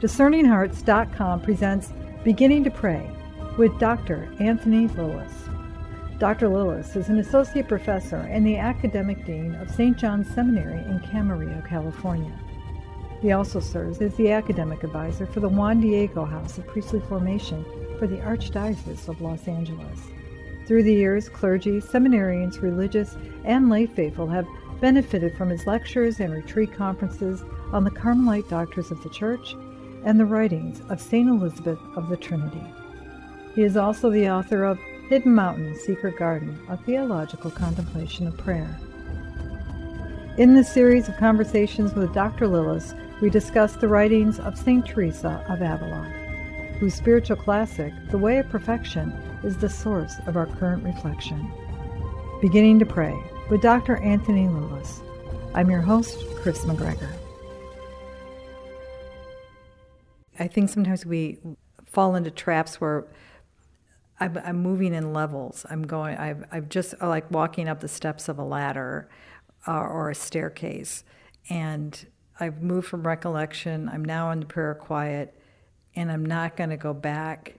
DiscerningHearts.com presents Beginning to Pray with Dr. Anthony Lilles. Dr. Lilles is an associate professor and the academic dean of St. John's Seminary in Camarillo, California. He also serves as the academic advisor for the Juan House of Priestly Formation for the Archdiocese of Los Angeles. Through the years, clergy, seminarians, religious, and lay faithful have benefited from his lectures and retreat conferences on the Carmelite Doctors of the Church and the writings of St. Elisabeth of the Trinity. He is also the author of Hidden Mountain, Secret Garden, a theological contemplation of prayer. In this series of conversations with Dr. Lilles, we discuss the writings of St. Teresa of Avila, whose spiritual classic, The Way of Perfection, is the source of our current reflection. Beginning to Pray with Dr. Anthony Lilles. I'm your host, Chris McGregor. I think sometimes we fall into traps where I'm moving in levels. I've just like walking up the steps of a ladder or a staircase, and I've moved from recollection. I'm now in the prayer of quiet, and I'm not going to go back.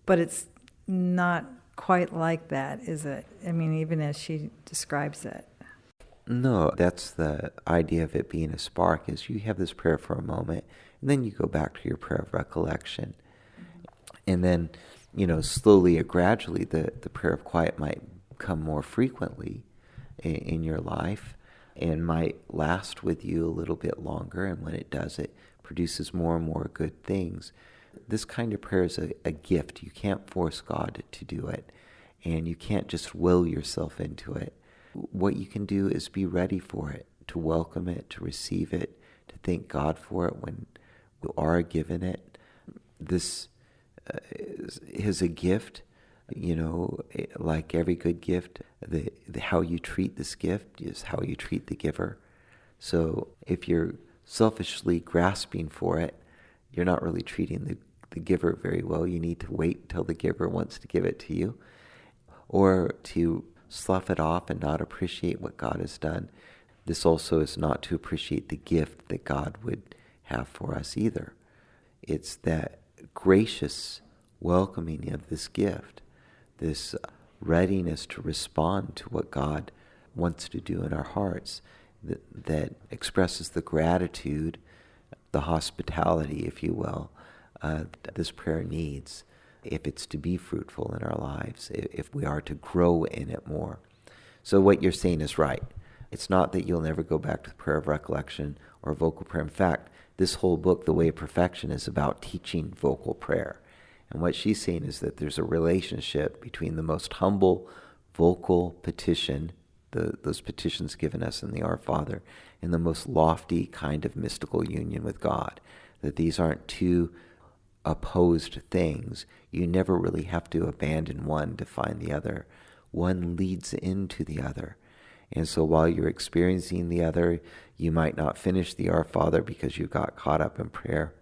But it's not quite like that, is it? I mean, even as she describes it. No, that's the idea of it being a spark, is you have this prayer for a moment, and then you go back to your prayer of recollection. And then, slowly or gradually, the prayer of quiet might come more frequently in your life and might last with you a little bit longer. And when it does, it produces more and more good things. This kind of prayer is a gift. You can't force God to do it, and you can't just will yourself into it. What you can do is be ready for it, to welcome it, to receive it, to thank God for it when you are given it. This is a gift, like every good gift. The how you treat this gift is how you treat the giver. So if you're selfishly grasping for it, you're not really treating the giver very well. You need to wait till the giver wants to give it to you, or to slough it off and not appreciate what God has done. This also is not to appreciate the gift that God would have for us either. It's that gracious welcoming of this gift, this readiness to respond to what God wants to do in our hearts, that expresses the gratitude, the hospitality, if you will, that this prayer needs if it's to be fruitful in our lives, if we are to grow in it more. So what you're saying is right. It's not that you'll never go back to the prayer of recollection or vocal prayer. In fact, this whole book, The Way of Perfection, is about teaching vocal prayer. And what she's saying is that there's a relationship between the most humble vocal petition, those petitions given us in the Our Father, and the most lofty kind of mystical union with God. That these aren't two opposed things. You never really have to abandon one to find the other. One leads into the other. And so while you're experiencing the other, you might not finish the Our Father because you got caught up in prayer.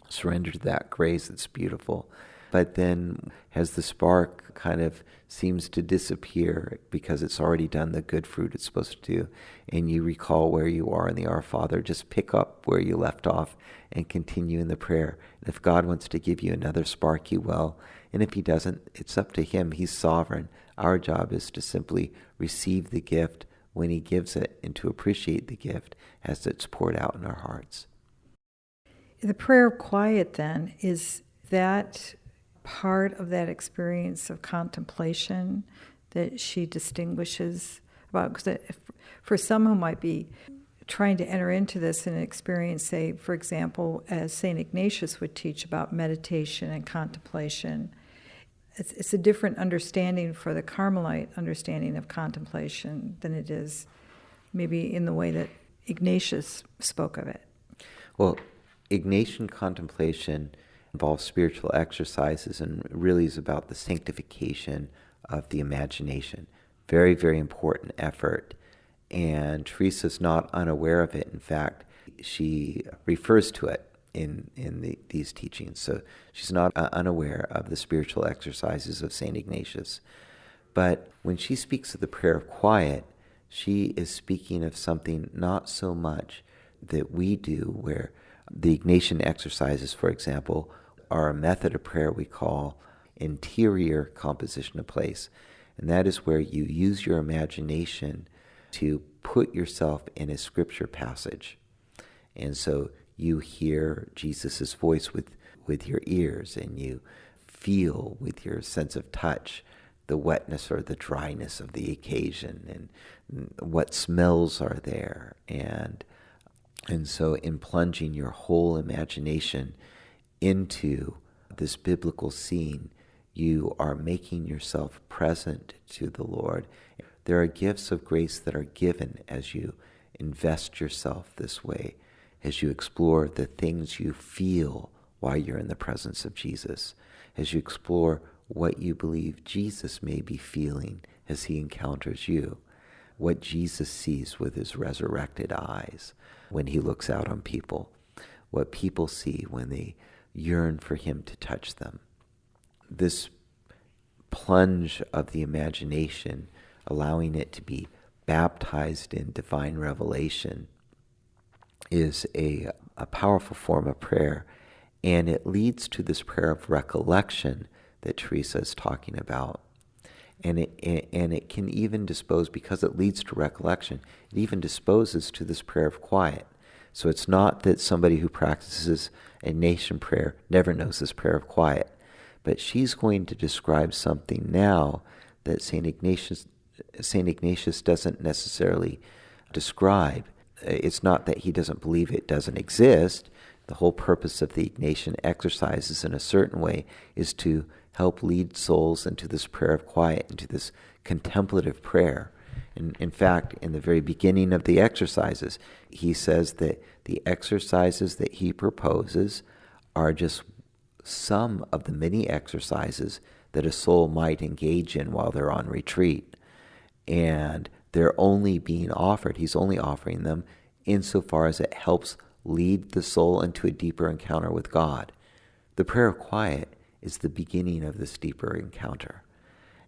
Surrender to that grace, it's beautiful. But then as the spark kind of seems to disappear because it's already done the good fruit it's supposed to do, and you recall where you are in the Our Father, just pick up where you left off and continue in the prayer. And if God wants to give you another spark, He will. And if He doesn't, it's up to Him. He's sovereign. Our job is to simply receive the gift when He gives it and to appreciate the gift as it's poured out in our hearts. The prayer of quiet, then, is that part of that experience of contemplation that she distinguishes about? Because for some who might be trying to enter into this and experience, say, for example, as St. Ignatius would teach about meditation and contemplation, it's a different understanding for the Carmelite understanding of contemplation than it is maybe in the way that Ignatius spoke of it. Well, Ignatian contemplation involves spiritual exercises and really is about the sanctification of the imagination. Very, very important effort. And Teresa's not unaware of it. In fact, she refers to it in these teachings. So she's not unaware of the spiritual exercises of St. Ignatius. But when she speaks of the prayer of quiet, she is speaking of something not so much that we do where The Ignatian exercises, for example, are a method of prayer we call interior composition of place. And that is where you use your imagination to put yourself in a scripture passage. And so you hear Jesus' voice with your ears, and you feel with your sense of touch the wetness or the dryness of the occasion, and what smells are there. And so in plunging your whole imagination into this biblical scene, you are making yourself present to the Lord. There are gifts of grace that are given as you invest yourself this way, as you explore the things you feel while you're in the presence of Jesus, as you explore what you believe Jesus may be feeling as he encounters you, what Jesus sees with his resurrected eyes when he looks out on people, what people see when they yearn for him to touch them. This plunge of the imagination, allowing it to be baptized in divine revelation, is a powerful form of prayer, and it leads to this prayer of recollection that Teresa is talking about. And it can even dispose, because it leads to recollection, it even disposes to this prayer of quiet. So it's not that somebody who practices Ignatian prayer never knows this prayer of quiet, but she's going to describe something now that St. Ignatius doesn't necessarily describe. It's not that he doesn't believe it doesn't exist. The whole purpose of the Ignatian exercises in a certain way is to help lead souls into this prayer of quiet, into this contemplative prayer. And in fact, in the very beginning of the exercises, he says that the exercises that he proposes are just some of the many exercises that a soul might engage in while they're on retreat. And they're only being offered, he's only offering them insofar as it helps lead the soul into a deeper encounter with God. The prayer of quiet is the beginning of this deeper encounter.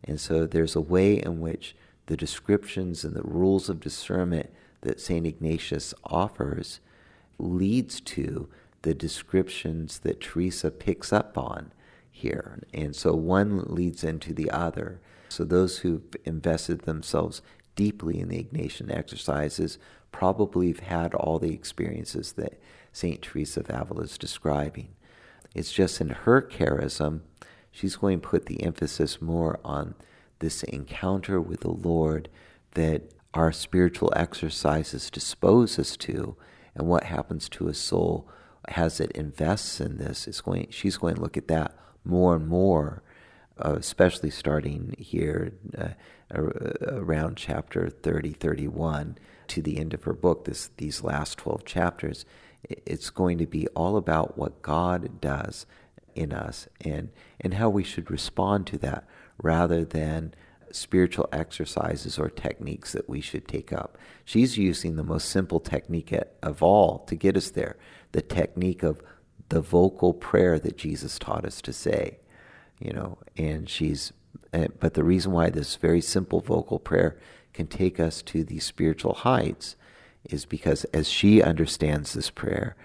And so there's a way in which the descriptions and the rules of discernment that St. Ignatius offers leads to the descriptions that Teresa picks up on here. And so one leads into the other. So those who've invested themselves deeply in the Ignatian exercises probably have had all the experiences that St. Teresa of Avila is describing. It's just in her charism, she's going to put the emphasis more on this encounter with the Lord that our spiritual exercises dispose us to, and what happens to a soul as it invests in this. She's going to look at that more and more, especially starting here around chapter 30, 31 to the end of her book, these last 12 chapters. It's going to be all about what God does in us and how we should respond to that, rather than spiritual exercises or techniques that we should take up. She's using the most simple technique of all to get us there, the technique of the vocal prayer that Jesus taught us to say, but the reason why this very simple vocal prayer can take us to these spiritual heights is because as she understands this prayer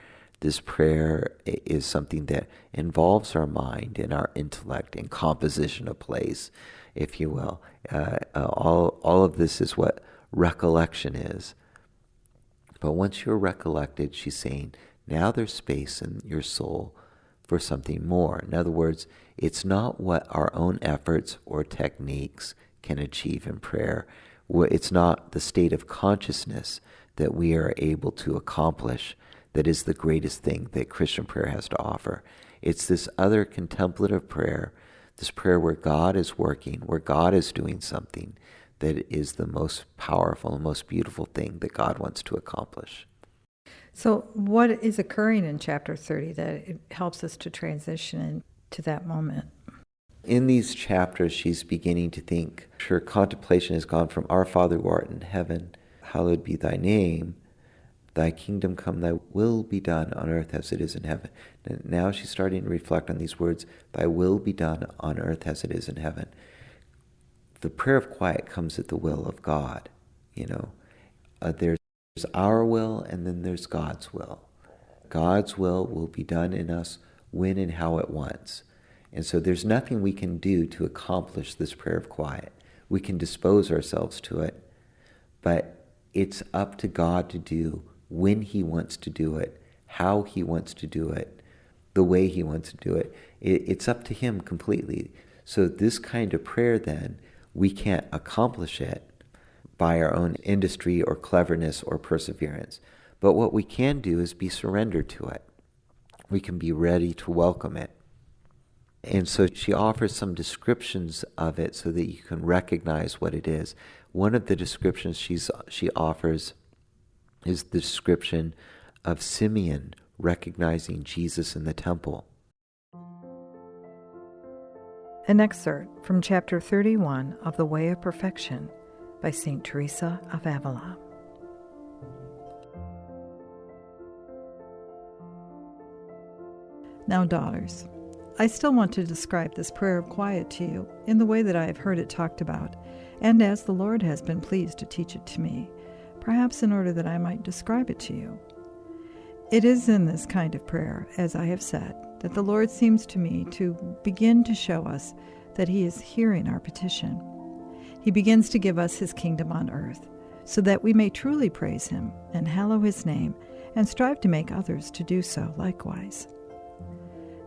is something that involves our mind and our intellect and composition of place, if you will. All of this is what recollection is. But once you're recollected, she's saying, now there's space in your soul for something more. In other words, it's not what our own efforts or techniques can achieve in prayer. It's not the state of consciousness that we are able to accomplish that is the greatest thing that Christian prayer has to offer. It's this other contemplative prayer, this prayer where God is working, where God is doing something that is the most powerful and most beautiful thing that God wants to accomplish. So what is occurring in chapter 30 that it helps us to transition into that moment? In these chapters, she's beginning to think, her contemplation has gone from Our Father who art in heaven, hallowed be thy name, thy kingdom come, thy will be done on earth as it is in heaven. And now she's starting to reflect on these words, thy will be done on earth as it is in heaven. The prayer of quiet comes at the will of God. There's our will and then there's God's will. God's will be done in us when and how it wants. And so there's nothing we can do to accomplish this prayer of quiet. We can dispose ourselves to it, but it's up to God to do when he wants to do it, how he wants to do it, the way he wants to do it. It's up to him completely. So this kind of prayer then, we can't accomplish it by our own industry or cleverness or perseverance. But what we can do is be surrendered to it. We can be ready to welcome it. And so she offers some descriptions of it so that you can recognize what it is. One of the descriptions she offers is the description of Simeon recognizing Jesus in the temple. An excerpt from chapter 31 of The Way of Perfection by St. Teresa of Avila. Now, daughters, I still want to describe this prayer of quiet to you in the way that I have heard it talked about, and as the Lord has been pleased to teach it to me, perhaps in order that I might describe it to you. It is in this kind of prayer, as I have said, that the Lord seems to me to begin to show us that he is hearing our petition. He begins to give us his kingdom on earth, so that we may truly praise him and hallow his name, and strive to make others to do so likewise.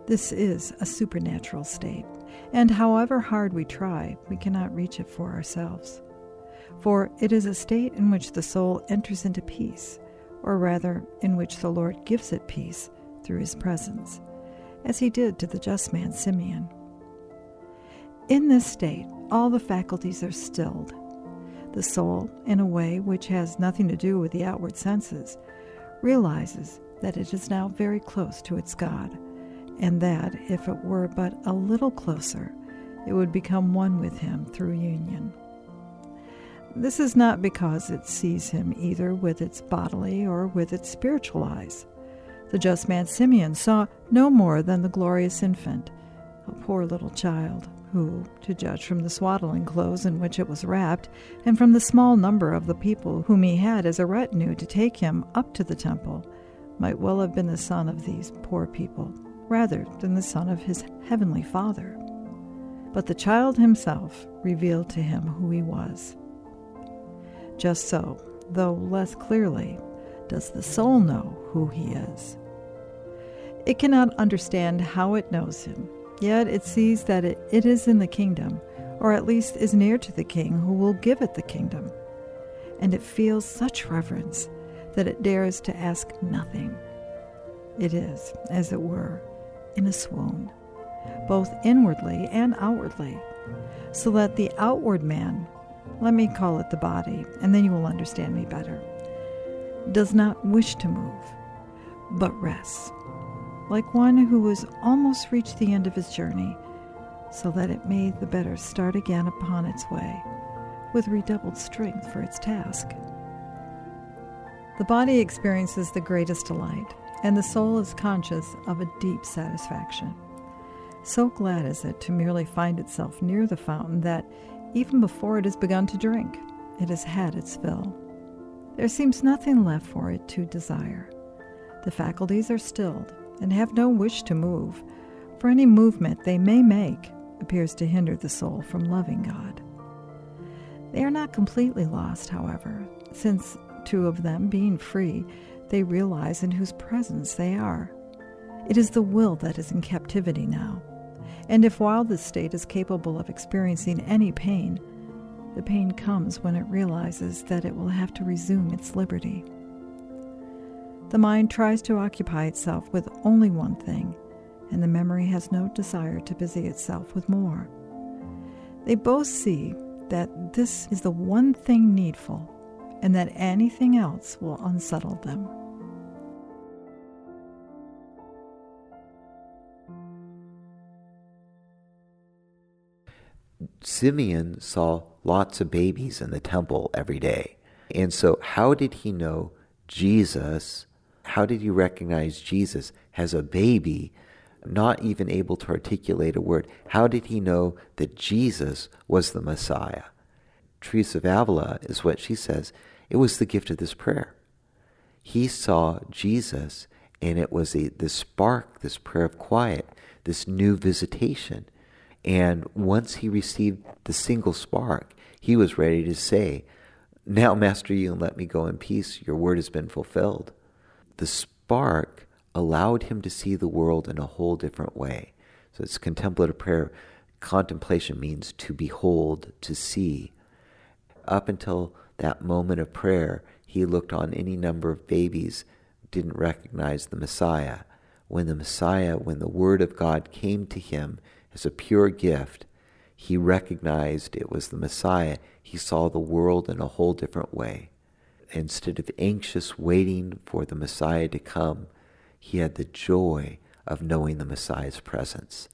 This is a supernatural state, and however hard we try, we cannot reach it for ourselves. For it is a state in which the soul enters into peace, or rather, in which the Lord gives it peace through his presence, as he did to the just man Simeon. In this state, all the faculties are stilled. The soul, in a way which has nothing to do with the outward senses, realizes that it is now very close to its God, and that, if it were but a little closer, it would become one with him through union. This is not because it sees him either with its bodily or with its spiritual eyes. The just man Simeon saw no more than the glorious infant, a poor little child, who, to judge from the swaddling clothes in which it was wrapped, and from the small number of the people whom he had as a retinue to take him up to the temple, might well have been the son of these poor people, rather than the son of his heavenly Father. But the child himself revealed to him who he was. Just so, though less clearly, does the soul know who he is. It cannot understand how it knows him, yet it sees that it is in the kingdom, or at least is near to the king who will give it the kingdom. And it feels such reverence that it dares to ask nothing. It is, as it were, in a swoon, both inwardly and outwardly, so that the outward man, let me call it the body, and then you will understand me better, does not wish to move, but rests, like one who has almost reached the end of his journey, so that it may the better start again upon its way, with redoubled strength for its task. The body experiences the greatest delight, and the soul is conscious of a deep satisfaction. So glad is it to merely find itself near the fountain that, even before it has begun to drink, it has had its fill. There seems nothing left for it to desire. The faculties are stilled, and have no wish to move, for any movement they may make appears to hinder the soul from loving God. They are not completely lost, however, since, two of them being free, they realize in whose presence they are. It is the will that is in captivity now, and if while this state is capable of experiencing any pain, the pain comes when it realizes that it will have to resume its liberty. The mind tries to occupy itself with only one thing, and the memory has no desire to busy itself with more. They both see that this is the one thing needful, and that anything else will unsettle them. Simeon saw lots of babies in the temple every day. And so how did he know Jesus? How did he recognize Jesus as a baby, not even able to articulate a word? How did he know that Jesus was the Messiah? Teresa of Avila is what she says. It was the gift of this prayer. He saw Jesus, And it was this spark, this prayer of quiet, this new visitation. And once he received the single spark, he was ready to say, "Now, Master, you can let me go in peace. Your word has been fulfilled." The spark allowed him to see the world in a whole different way. So it's contemplative prayer. Contemplation means to behold, to see. Up until that moment of prayer, he looked on any number of babies, didn't recognize the Messiah. When the Word of God came to him as a pure gift, he recognized it was the Messiah. He saw the world in a whole different way. Instead of anxious waiting for the Messiah to come, he had the joy of knowing the Messiah's presence.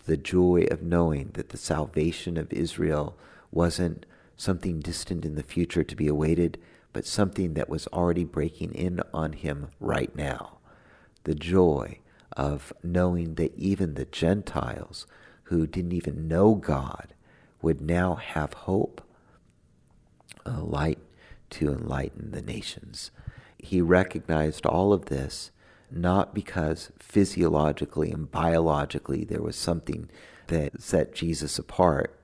The joy of knowing that the salvation of Israel wasn't something distant in the future to be awaited, but something that was already breaking in on him right now. The joy of knowing that even the Gentiles who didn't even know God would now have hope, a light to enlighten the nations. He recognized all of this not because physiologically and biologically there was something that set Jesus apart.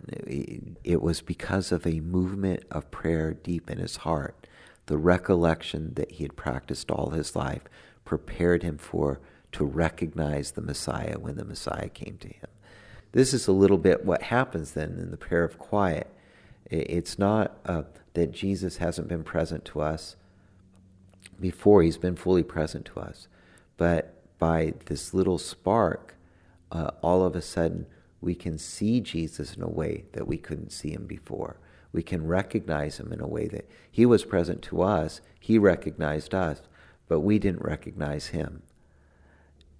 It was because of a movement of prayer deep in his heart. The recollection that he had practiced all his life prepared him to recognize the Messiah when the Messiah came to him. This is a little bit what happens then in the prayer of quiet. It's not that Jesus hasn't been present to us before. He's been fully present to us. But by this little spark, all of a sudden we can see Jesus in a way that we couldn't see him before. We can recognize him in a way that he was present to us, he recognized us, but we didn't recognize him.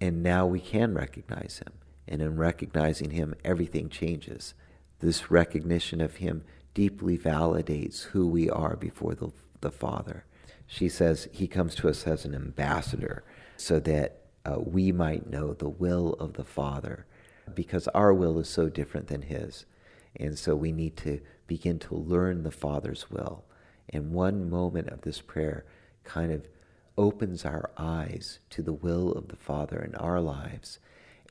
And now we can recognize him. And in recognizing him, everything changes. This recognition of him deeply validates who we are before the Father. She says he comes to us as an ambassador so that we might know the will of the Father, because our will is so different than his. And so we need to begin to learn the Father's will. And one moment of this prayer kind of opens our eyes to the will of the Father in our lives,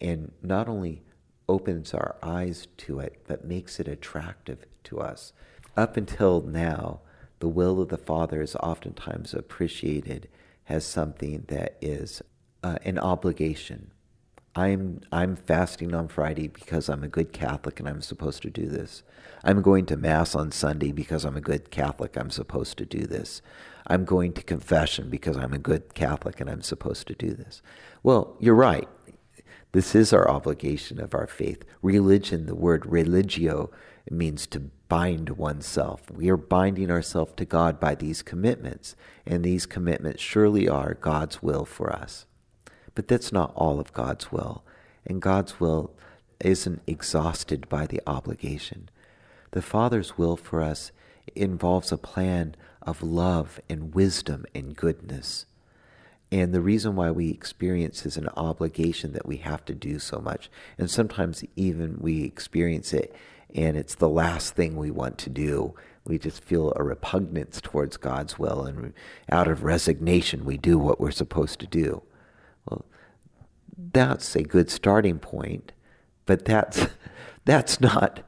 and not only opens our eyes to it, but makes it attractive to us. Up until now, the will of the Father is oftentimes appreciated as something that is an obligation. I'm fasting on Friday because I'm a good Catholic and I'm supposed to do this. I'm going to Mass on Sunday because I'm a good Catholic, I'm supposed to do this. I'm going to confession because I'm a good Catholic and I'm supposed to do this. Well, you're right. This is our obligation of our faith. Religion, the word religio, means to bind oneself. We are binding ourselves to God by these commitments, and these commitments surely are God's will for us. But that's not all of God's will, and God's will isn't exhausted by the obligation. The Father's will for us involves a plan of love and wisdom and goodness. And the reason why we experience is an obligation that we have to do so much. And sometimes even we experience it and it's the last thing we want to do. We just feel a repugnance towards God's will, and out of resignation we do what we're supposed to do. Well, that's a good starting point, but that's not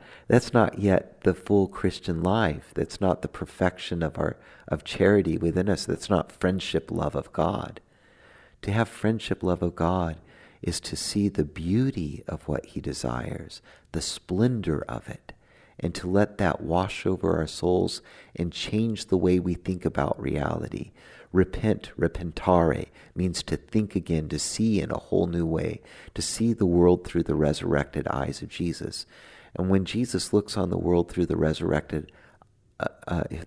yet the full Christian life. That's not the perfection of charity within us. That's not friendship love of God. To have friendship love of God is to see the beauty of what he desires, the splendor of it, and to let that wash over our souls and change the way we think about reality. Repentare, means to think again, to see in a whole new way, to see the world through the resurrected eyes of Jesus. And when Jesus looks on the world through the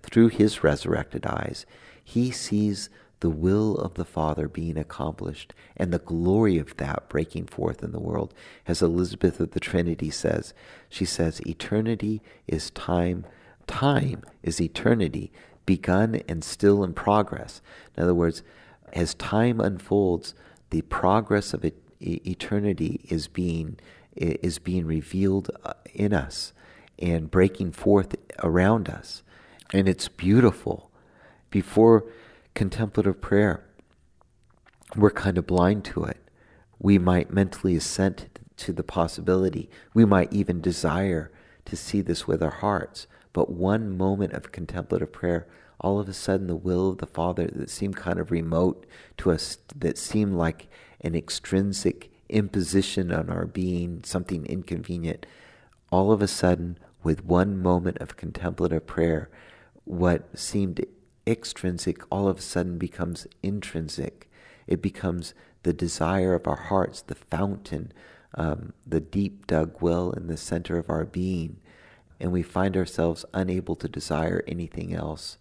through his resurrected eyes, he sees the will of the Father being accomplished and the glory of that breaking forth in the world. As Elisabeth of the Trinity says, she says, eternity is time, time is eternity, begun and still in progress. In other words, as time unfolds, the progress of eternity is being revealed in us and breaking forth around us. And it's beautiful. Before contemplative prayer, we're kind of blind to it. We might mentally assent to the possibility. We might even desire to see this with our hearts. But one moment of contemplative prayer, all of a sudden the will of the Father that seemed kind of remote to us, that seemed like an extrinsic imposition on our being, something inconvenient, all of a sudden, with one moment of contemplative prayer, what seemed extrinsic all of a sudden becomes intrinsic. It becomes the desire of our hearts, the fountain, the deep dug well in the center of our being, and we find ourselves unable to desire anything else.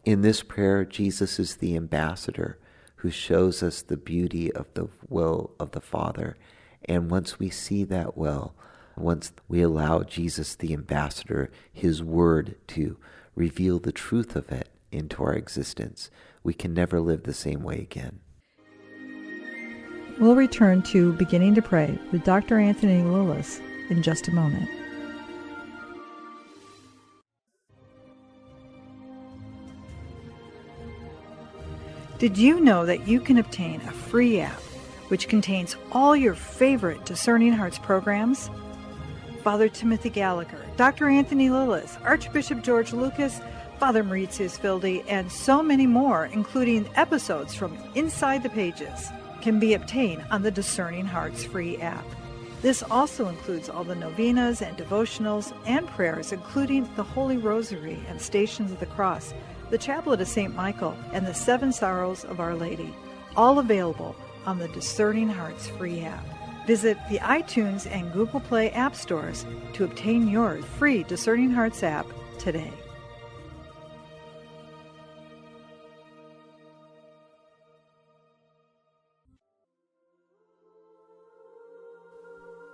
In this prayer, Jesus is the ambassador who shows us the beauty of the will of the Father. And once we see that well, once we allow Jesus, the ambassador, his word to reveal the truth of it into our existence, we can never live the same way again. We'll return to Beginning to Pray with Dr. Anthony Lilles in just a moment. Did you know that you can obtain a free app which contains all your favorite Discerning Hearts programs? Father Timothy Gallagher, Dr. Anthony Lilles, Archbishop George Lucas, Father Mauritius Fildi, and so many more, including episodes from Inside the Pages, can be obtained on the Discerning Hearts free app. This also includes all the novenas and devotionals and prayers, including the Holy Rosary and Stations of the Cross, the Chaplet of St. Michael, and the Seven Sorrows of Our Lady, all available on the Discerning Hearts free app. Visit the iTunes and Google Play app stores to obtain your free Discerning Hearts app today.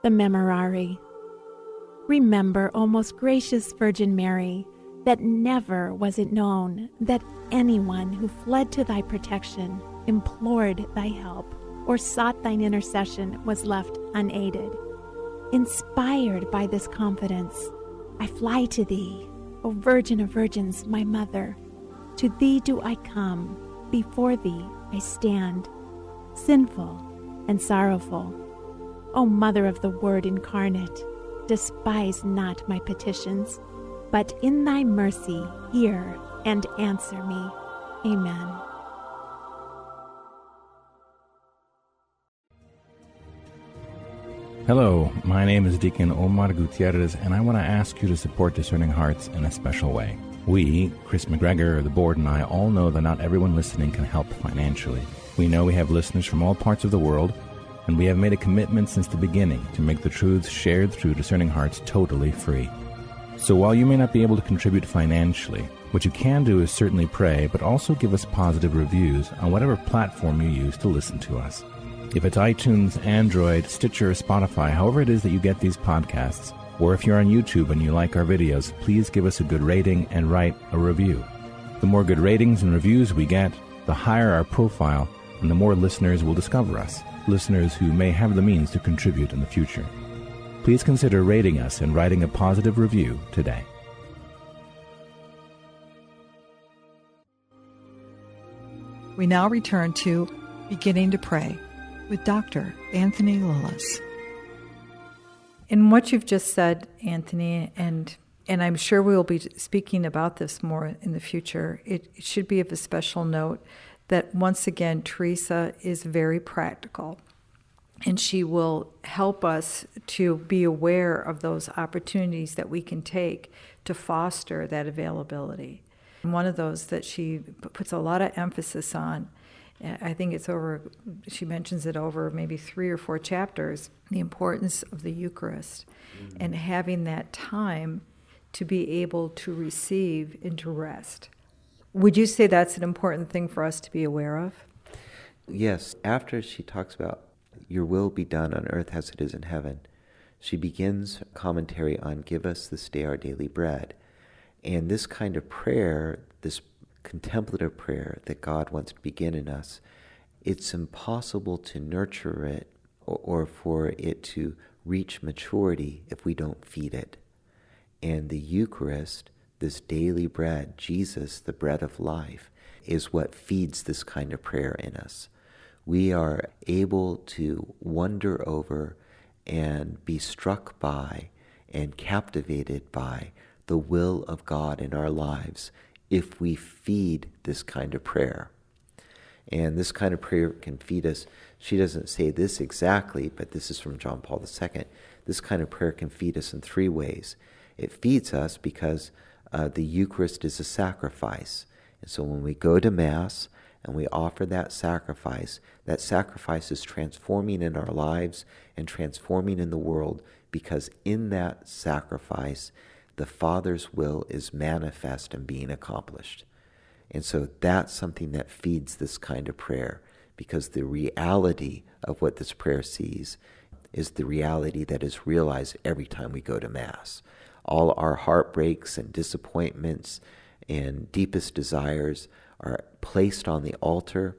The Memorare. Remember, O most gracious Virgin Mary, that never was it known that anyone who fled to thy protection, implored thy help, or sought thine intercession was left unaided. Inspired by this confidence, I fly to thee, O Virgin of Virgins, my Mother. To thee do I come, before thee I stand, sinful and sorrowful. O Mother of the Word incarnate, despise not my petitions, but in thy mercy hear and answer me. Amen. Hello, my name is Deacon Omar Gutierrez, and I want to ask you to support Discerning Hearts in a special way. We, Chris McGregor, the board, and I all know that not everyone listening can help financially. We know we have listeners from all parts of the world, and we have made a commitment since the beginning to make the truths shared through Discerning Hearts totally free. So while you may not be able to contribute financially, what you can do is certainly pray, but also give us positive reviews on whatever platform you use to listen to us. If it's iTunes, Android, Stitcher, Spotify, however it is that you get these podcasts, or if you're on YouTube and you like our videos, please give us a good rating and write a review. The more good ratings and reviews we get, the higher our profile, and the more listeners will discover us, listeners who may have the means to contribute in the future. Please consider rating us and writing a positive review today. We now return to Beginning to Pray with Dr. Anthony Lilles. In what you've just said, Anthony, and I'm sure we will be speaking about this more in the future, it should be of a special note that once again, Teresa is very practical. And she will help us to be aware of those opportunities that we can take to foster that availability. And one of those that she puts a lot of emphasis on, I think it's over, she mentions it over maybe 3 or 4 chapters, the importance of the Eucharist and having that time to be able to receive and to rest. Would you say that's an important thing for us to be aware of? Yes. After she talks about your will be done on earth as it is in heaven, she begins commentary on give us this day our daily bread. And this kind of prayer, this contemplative prayer that God wants to begin in us, it's impossible to nurture it or for it to reach maturity if we don't feed it. And the Eucharist, this daily bread, Jesus, the bread of life, is what feeds this kind of prayer in us. we are able to wonder over and be struck by and captivated by the will of God in our lives if we feed this kind of prayer. And this kind of prayer can feed us. She doesn't say this exactly, but this is from John Paul II. This kind of prayer can feed us in three ways. It feeds us because the Eucharist is a sacrifice. And so when we go to Mass and we offer that sacrifice is transforming in our lives and transforming in the world, because in that sacrifice, the Father's will is manifest and being accomplished. And so that's something that feeds this kind of prayer, because the reality of what this prayer sees is the reality that is realized every time we go to Mass. All our heartbreaks and disappointments and deepest desires are placed on the altar,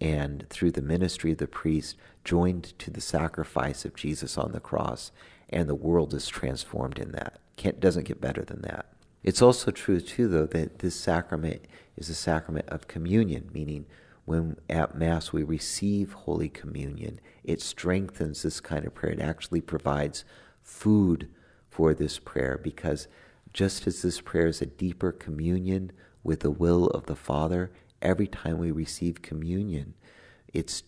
and through the ministry of the priest, joined to the sacrifice of Jesus on the cross, and the world is transformed in that. Doesn't get better than that. It's also true, too, though, that this sacrament is a sacrament of communion, meaning when at Mass we receive Holy Communion, it strengthens this kind of prayer. It actually provides food for this prayer, because just as this prayer is a deeper communion with the will of the Father, every time we receive communion, it's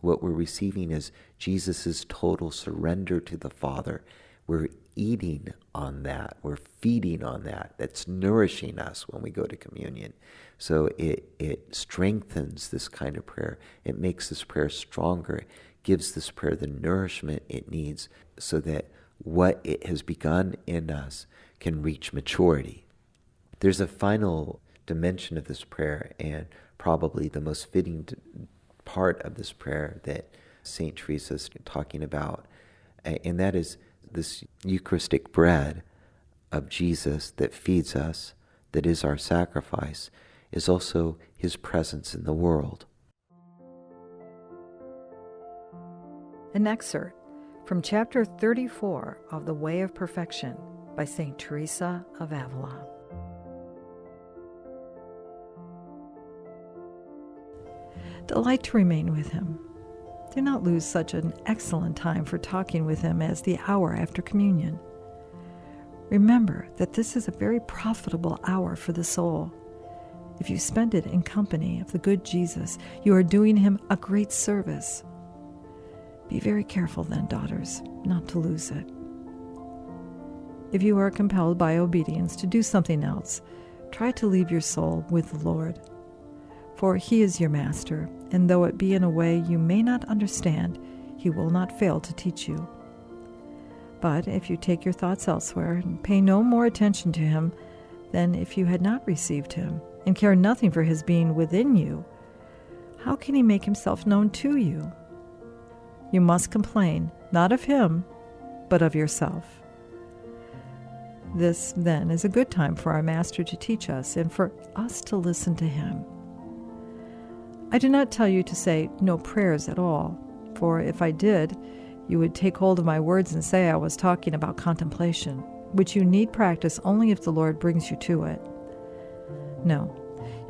what we're receiving is Jesus's total surrender to the Father. We're eating on that. We're feeding on that. That's nourishing us when we go to communion. So it strengthens this kind of prayer. It makes this prayer stronger. It gives this prayer the nourishment it needs so that what it has begun in us can reach maturity. There's a final dimension of this prayer, and probably the most fitting part of this prayer that St. Teresa is talking about, and that is this Eucharistic bread of Jesus that feeds us, that is our sacrifice, is also his presence in the world. An excerpt from chapter 34 of The Way of Perfection by St. Teresa of Avila. Delight to remain with him. Do not lose such an excellent time for talking with him as the hour after communion. Remember that this is a very profitable hour for the soul. If you spend it in company of the good Jesus, you are doing him a great service. Be very careful then, daughters, not to lose it. If you are compelled by obedience to do something else, try to leave your soul with the Lord. For he is your master, and though it be in a way you may not understand, he will not fail to teach you. But if you take your thoughts elsewhere and pay no more attention to him than if you had not received him, and care nothing for his being within you, how can he make himself known to you? You must complain, not of him, but of yourself. This, then, is a good time for our Master to teach us and for us to listen to him. I do not tell you to say no prayers at all, for if I did, you would take hold of my words and say I was talking about contemplation, which you need practice only if the Lord brings you to it. No,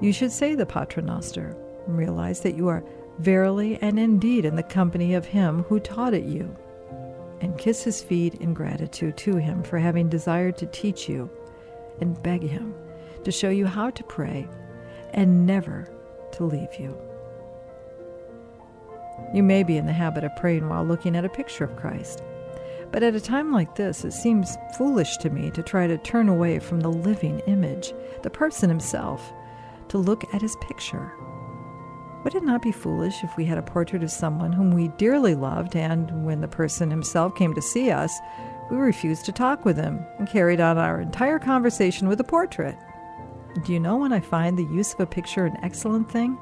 you should say the Pater Noster, and realize that you are verily and indeed in the company of him who taught it you, and kiss his feet in gratitude to him for having desired to teach you, and beg him to show you how to pray and never to leave you. You may be in the habit of praying while looking at a picture of Christ, but at a time like this, it seems foolish to me to try to turn away from the living image, the person himself, to look at his picture. Would it not be foolish if we had a portrait of someone whom we dearly loved, and when the person himself came to see us, we refused to talk with him and carried on our entire conversation with the portrait? Do you know when I find the use of a picture an excellent thing,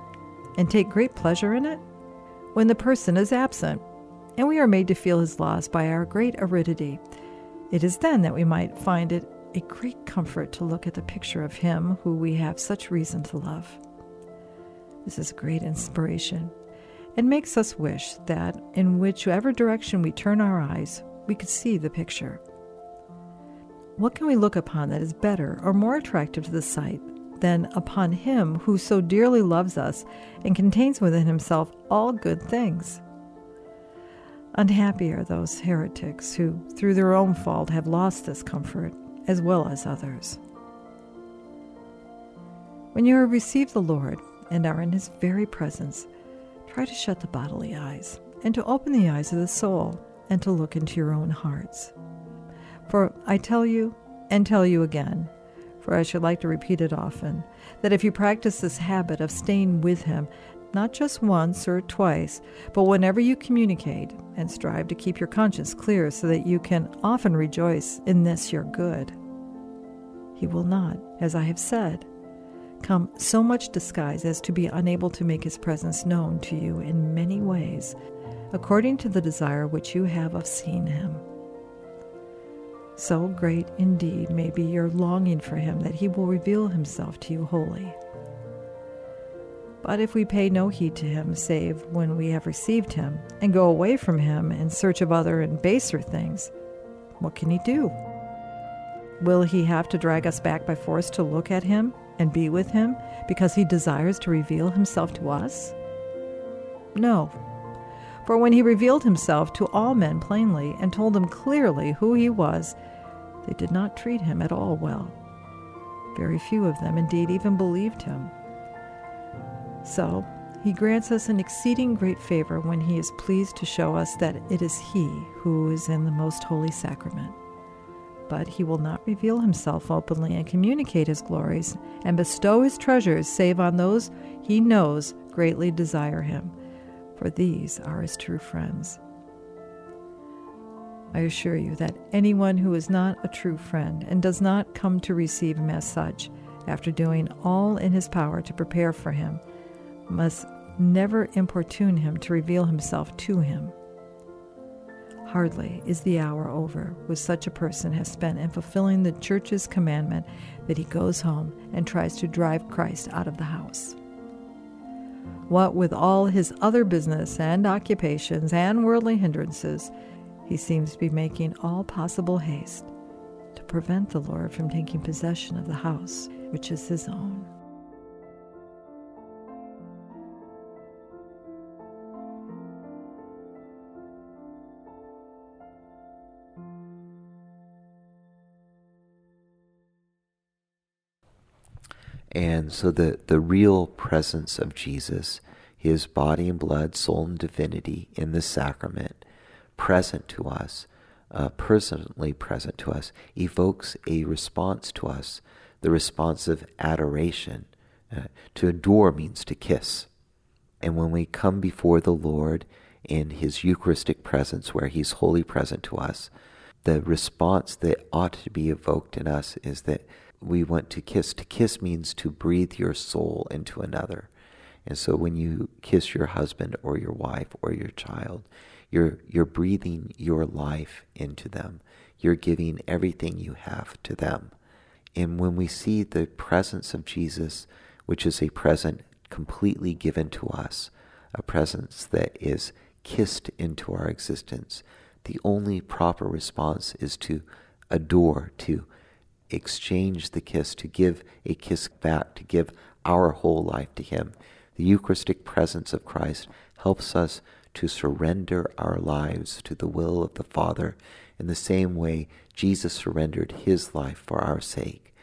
and take great pleasure in it? When the person is absent, and we are made to feel his loss by our great aridity, it is then that we might find it a great comfort to look at the picture of him who we have such reason to love. This is a great inspiration, and makes us wish that in whichever direction we turn our eyes, we could see the picture. What can we look upon that is better or more attractive to the sight than upon him who so dearly loves us and contains within himself all good things. Unhappy are those heretics who, through their own fault, have lost this comfort, as well as others. When you have received the Lord and are in his very presence, try to shut the bodily eyes and to open the eyes of the soul and to look into your own hearts. For I tell you and tell you again, for I should like to repeat it often, that if you practice this habit of staying with him, not just once or twice, but whenever you communicate, and strive to keep your conscience clear so that you can often rejoice in this your good, he will not, as I have said, come so much disguised as to be unable to make his presence known to you in many ways, according to the desire which you have of seeing him. So great indeed may be your longing for him that he will reveal himself to you wholly. But if we pay no heed to him save when we have received him, and go away from him in search of other and baser things, what can he do? Will he have to drag us back by force to look at him and be with him because he desires to reveal himself to us? No. For when he revealed himself to all men plainly and told them clearly who he was, they did not treat him at all well. Very few of them indeed even believed him. So he grants us an exceeding great favor when he is pleased to show us that it is he who is in the most holy sacrament. But he will not reveal himself openly and communicate his glories and bestow his treasures save on those he knows greatly desire him, for these are his true friends. I assure you that anyone who is not a true friend and does not come to receive him as such, after doing all in his power to prepare for him, must never importune him to reveal himself to him. Hardly is the hour over which such a person has spent in fulfilling the Church's commandment that he goes home and tries to drive Christ out of the house. What with all his other business and occupations and worldly hindrances, he seems to be making all possible haste to prevent the Lord from taking possession of the house which is his own. And so the real presence of Jesus, his body and blood, soul and divinity in the sacrament, present to us, personally present to us, evokes a response to us, the response of adoration. To adore means to kiss. And when we come before the Lord in his Eucharistic presence, where he's wholly present to us, the response that ought to be evoked in us is that we want to kiss. To kiss means to breathe your soul into another. And so when you kiss your husband or your wife or your child, you're breathing your life into them. You're giving everything you have to them. And when we see the presence of Jesus, which is a present completely given to us, a presence that is kissed into our existence, the only proper response is to adore, to exchange the kiss, to give a kiss back, to give our whole life to him. The Eucharistic presence of Christ helps us to surrender our lives to the will of the Father in the same way Jesus surrendered his life for our sake.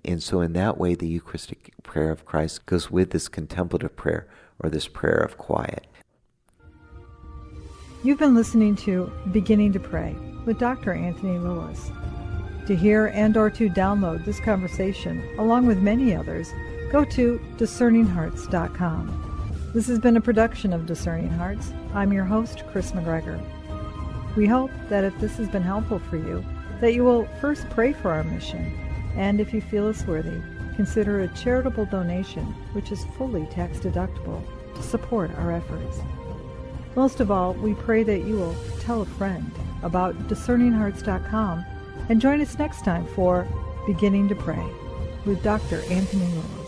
And so in that way, the Eucharistic prayer of Christ goes with this contemplative prayer, or this prayer of quiet. You've been listening to Beginning to Pray with Dr. Anthony Lilles. To hear and or to download this conversation, along with many others, go to discerninghearts.com. This has been a production of Discerning Hearts. I'm your host, Chris McGregor. We hope that if this has been helpful for you, that you will first pray for our mission, and if you feel it's worthy, consider a charitable donation, which is fully tax-deductible, to support our efforts. Most of all, we pray that you will tell a friend about discerninghearts.com and join us next time for Beginning to Pray with Dr. Anthony Lilles.